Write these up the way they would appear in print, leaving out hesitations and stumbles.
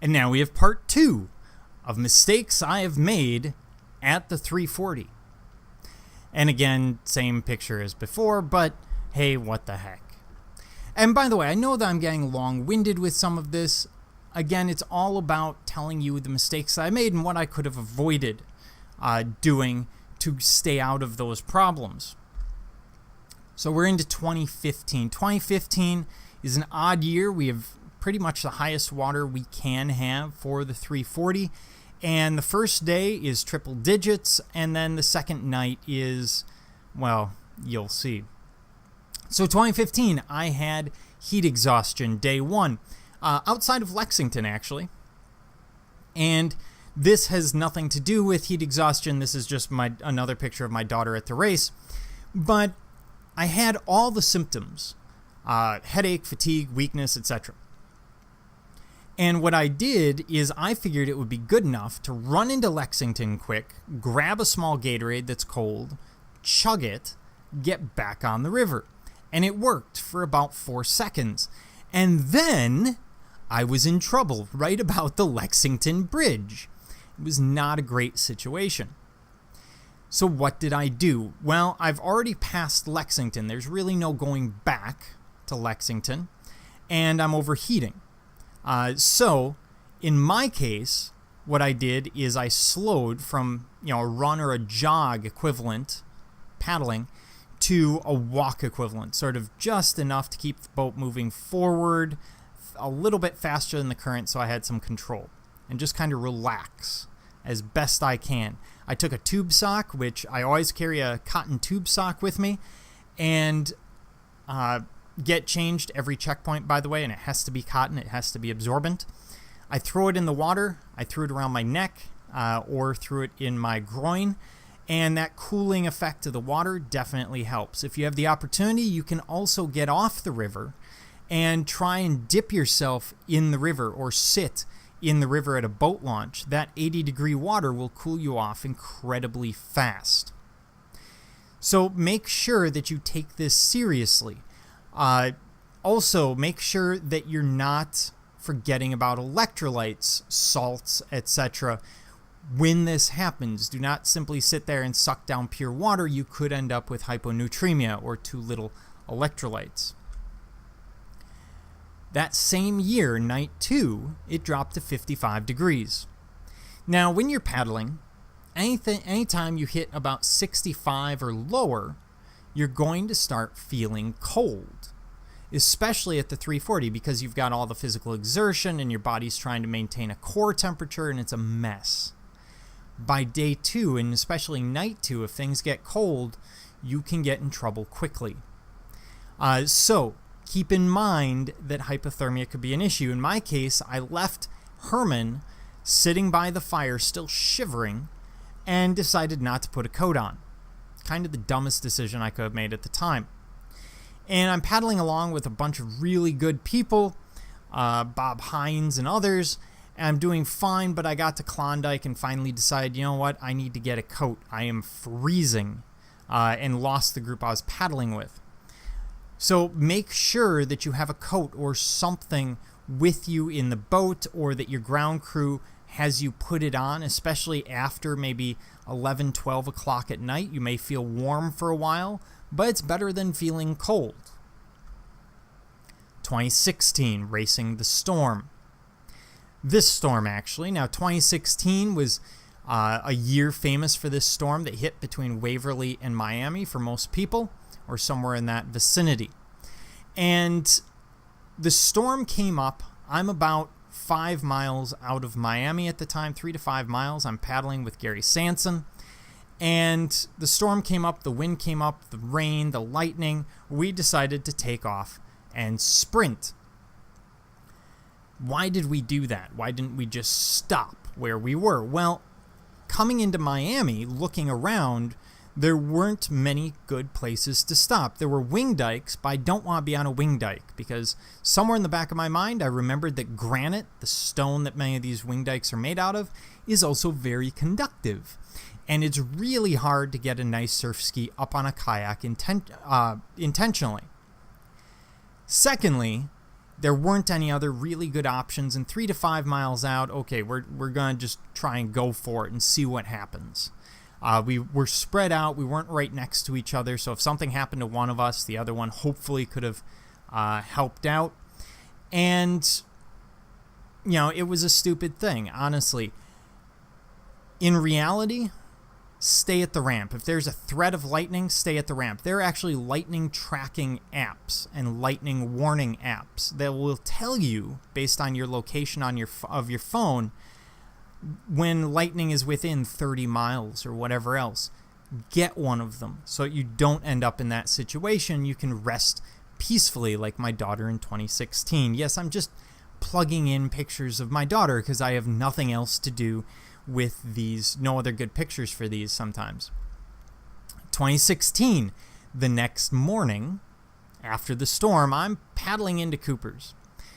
And now we have part 2 of mistakes I have made at the 340. And again, same picture as before, but hey, what the heck. And by the way, I know that I'm getting long-winded with some of this. Again, it's all about telling you the mistakes I made and what I could have avoided doing to stay out of those problems. So we're into 2015. 2015 is an odd year. We have pretty much the highest water we can have for the 340. And the first day is triple digits, and then the second night is, well, you'll see. So 2015, I had heat exhaustion day 1, outside of Lexington, actually. And this has nothing to do with heat exhaustion. This is just another picture of my daughter at the race. But I had all the symptoms, headache, fatigue, weakness, etc. And what I did is I figured it would be good enough to run into Lexington quick, grab a small Gatorade that's cold, chug it, get back on the river. And it worked for about 4 seconds. And then I was in trouble right about the Lexington Bridge. It was not a great situation. So what did I do? Well, I've already passed Lexington. There's really no going back to Lexington. And I'm overheating. So, in my case, what I did is I slowed from, a run or a jog equivalent, paddling, to a walk equivalent, sort of just enough to keep the boat moving forward a little bit faster than the current so I had some control, and just kind of relax as best I can. I took a tube sock, which I always carry a cotton tube sock with me, and get changed every checkpoint, by the way, and it has to be cotton. It has to be absorbent. I throw it in the water. I threw it around my neck or threw it in my groin, and that cooling effect of the water definitely helps. If you have the opportunity, you can also get off the river and try and dip yourself in the river or sit in the river at a boat launch. That 80-degree water will cool you off incredibly fast. So make sure that you take this seriously. Also, make sure that you're not forgetting about electrolytes, salts, etc. When this happens, do not simply sit there and suck down pure water. You could end up with hyponatremia or too little electrolytes. That same year, night 2, it dropped to 55 degrees. Now, when you're paddling, anytime you hit about 65 or lower, you're going to start feeling cold, especially at the 340 because you've got all the physical exertion and your body's trying to maintain a core temperature and it's a mess. By day 2 and especially night 2, if things get cold, you can get in trouble quickly. So keep in mind that hypothermia could be an issue. In my case, I left Herman sitting by the fire still shivering and decided not to put a coat on. Kind of the dumbest decision I could have made at the time. And I'm paddling along with a bunch of really good people, Bob Hines and others, and I'm doing fine, but I got to Klondike and finally decided, you know what, I need to get a coat. I am freezing, and lost the group I was paddling with. So make sure that you have a coat or something with you in the boat, or that your ground crew has you put it on, especially after maybe 11, 12 o'clock at night. You may feel warm for a while, but it's better than feeling cold. 2016, racing the storm. This storm, actually. Now, 2016 was a year famous for this storm that hit between Waverly and Miami for most people, or somewhere in that vicinity. And the storm came up. I'm about 5 miles out of Miami at the time, 3 to 5 miles. I'm paddling with Gary Sanson. And the storm came up, the wind came up, the rain, the lightning. We decided to take off and sprint. Why did we do that? Why didn't we just stop where we were? Well, coming into Miami, looking around, there weren't many good places to stop. There were wing dikes, but I don't want to be on a wing dike because somewhere in the back of my mind, I remembered that granite, the stone that many of these wing dikes are made out of, is also very conductive. And it's really hard to get a nice surf ski up on a kayak intentionally. Secondly, There weren't any other really good options, and 3 to 5 miles out, okay, we're going to just try and go for it and see what happens. We were spread out. We weren't right next to each other, so if something happened to one of us, the other one hopefully could have helped out. And, it was a stupid thing, honestly. In reality, stay at the ramp. If there's a threat of lightning, stay at the ramp. There are actually lightning tracking apps and lightning warning apps that will tell you, based on your location of your phone, when lightning is within 30 miles or whatever else. Get one of them so you don't end up in that situation. You can rest peacefully like my daughter in 2016. Yes, I'm just plugging in pictures of my daughter because I have nothing else to do with these, no other good pictures for these sometimes. 2016, the next morning after the storm, I'm paddling into Cooper's.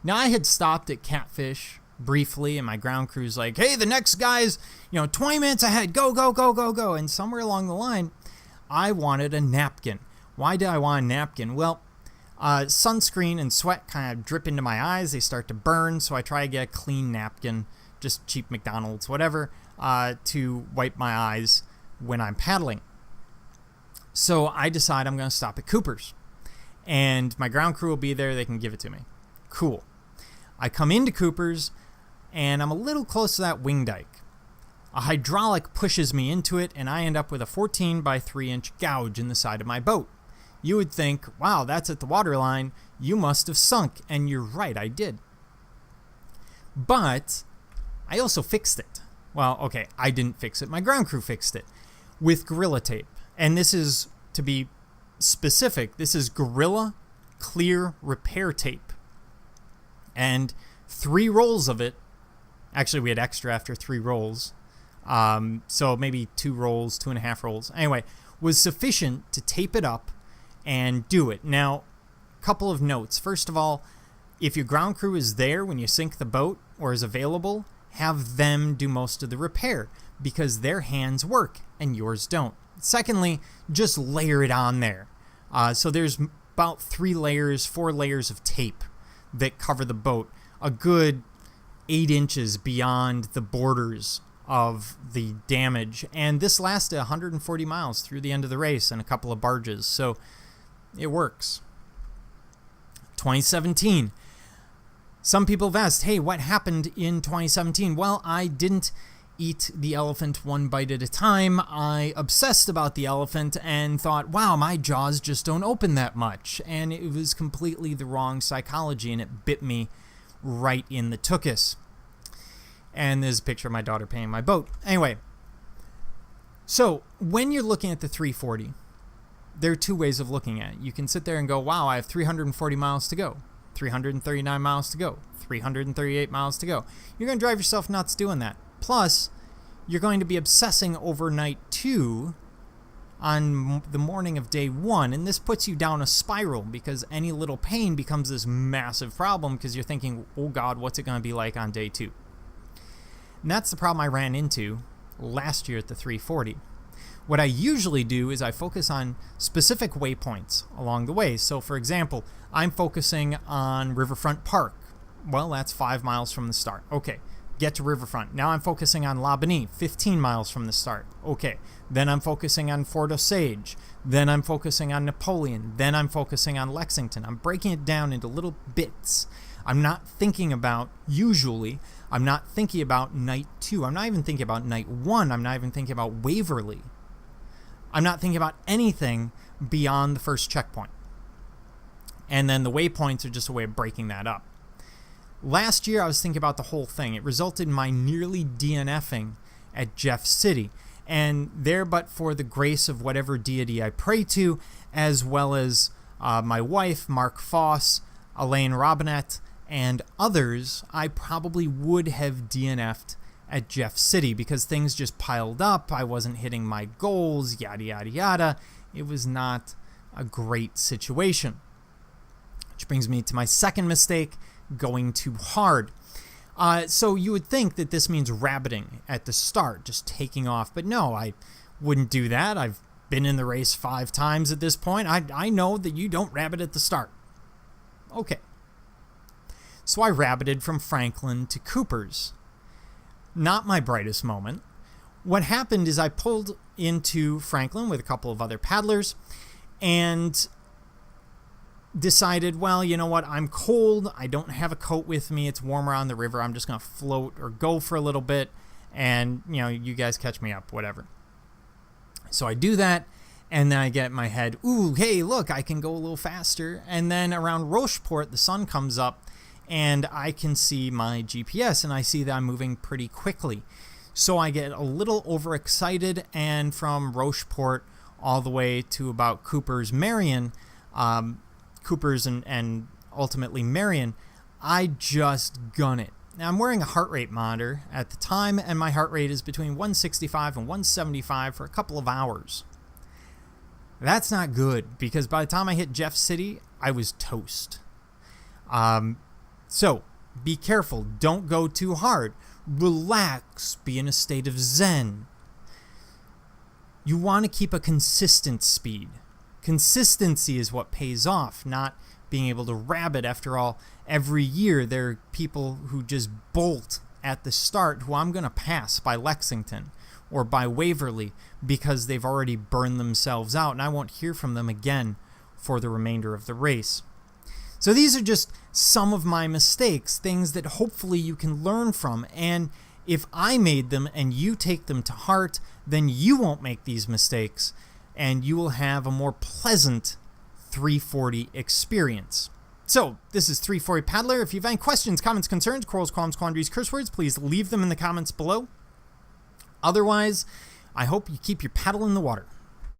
Now, I had stopped at Catfish briefly, and my ground crew's like, hey, the next guy's 20 minutes ahead, go, go, go, go, go. And somewhere along the line, I wanted a napkin. Why did I want a napkin? Well, sunscreen and sweat kind of drip into my eyes. They start to burn, so I try to get a clean napkin, just cheap McDonald's, whatever, to wipe my eyes when I'm paddling. So I decide I'm going to stop at Cooper's, and my ground crew will be there. They can give it to me. Cool. I come into Cooper's, and I'm a little close to that wing dike. A hydraulic pushes me into it, and I end up with a 14 by 3 inch gouge in the side of my boat. You would think, wow, that's at the waterline. You must have sunk, and you're right, I did. But I also fixed it. Well, okay, I didn't fix it. My ground crew fixed it with Gorilla Tape. And this is, to be specific, this is Gorilla Clear Repair Tape. And 3 rolls of it, actually we had extra after 3 rolls, so maybe 2 rolls, 2.5 rolls, anyway, was sufficient to tape it up and do it. Now, a couple of notes. First of all, if your ground crew is there when you sink the boat or is available, have them do most of the repair because their hands work and yours don't. Secondly, just layer it on there. So there's about 4 layers of tape that cover the boat, a good 8 inches beyond the borders of the damage. And this lasted 140 miles through the end of the race and a couple of barges. So it works. 2017. Some people have asked, hey, what happened in 2017? Well, I didn't eat the elephant one bite at a time. I obsessed about the elephant and thought, wow, my jaws just don't open that much. And it was completely the wrong psychology, and it bit me right in the tuchus. And there's a picture of my daughter painting my boat. Anyway, so when you're looking at the 340, there are 2 ways of looking at it. You can sit there and go, wow, I have 340 miles to go. 339 miles to go, 338 miles to go. You're going to drive yourself nuts doing that. Plus, you're going to be obsessing over night 2 on the morning of day 1, and this puts you down a spiral because any little pain becomes this massive problem because you're thinking, oh God, what's it going to be like on day 2? And that's the problem I ran into last year at the 340. What I usually do is I focus on specific waypoints along the way. So, for example, I'm focusing on Riverfront Park. Well, that's 5 miles from the start. Okay, get to Riverfront. Now I'm focusing on La Bonnie, 15 miles from the start. Okay, then I'm focusing on Fort Osage. Then I'm focusing on Napoleon. Then I'm focusing on Lexington. I'm breaking it down into little bits. I'm not thinking about, usually, I'm not thinking about night 2. I'm not even thinking about night 1. I'm not even thinking about Waverly. I'm not thinking about anything beyond the first checkpoint. And then the waypoints are just a way of breaking that up. Last year, I was thinking about the whole thing. It resulted in my nearly DNFing at Jeff City. And there, but for the grace of whatever deity I pray to, as well as my wife, Mark Foss, Elaine Robinette, and others, I probably would have DNF'd at Jeff City because things just piled up. I wasn't hitting my goals, yada, yada, yada. It was not a great situation. Which brings me to my second mistake, going too hard. So you would think that this means rabbiting at the start, just taking off. But no, I wouldn't do that. I've been in the race 5 times at this point. I know that you don't rabbit at the start. Okay. So I rabbited from Franklin to Cooper's. Not my brightest moment. What happened is I pulled into Franklin with a couple of other paddlers and decided, well, you know what? I'm cold. I don't have a coat with me. It's warmer on the river. I'm just going to float or go for a little bit. And, you guys catch me up, whatever. So I do that. And then I get in my head, ooh, hey, look, I can go a little faster. And then around Rocheport, the sun comes up and I can see my GPS and I see that I'm moving pretty quickly. So I get a little overexcited, and from Rocheport all the way to about Cooper's Marion, Cooper's and ultimately Marion, I just gun it. Now, I'm wearing a heart rate monitor at the time, and my heart rate is between 165 and 175 for a couple of hours. That's not good, because by the time I hit Jeff City, I was toast. So be careful. Don't go too hard. Relax. Be in a state of zen. You want to keep a consistent speed. Consistency is what pays off, not being able to rabbit. After all, every year there are people who just bolt at the start who I'm going to pass by Lexington or by Waverly because they've already burned themselves out, and I won't hear from them again for the remainder of the race. So these are just some of my mistakes, things that hopefully you can learn from, and if I made them and you take them to heart, then you won't make these mistakes, and you will have a more pleasant 340 experience. So, this is 340 Paddler. If you have any questions, comments, concerns, quarrels, qualms, quandaries, curse words, please leave them in the comments below. Otherwise, I hope you keep your paddle in the water.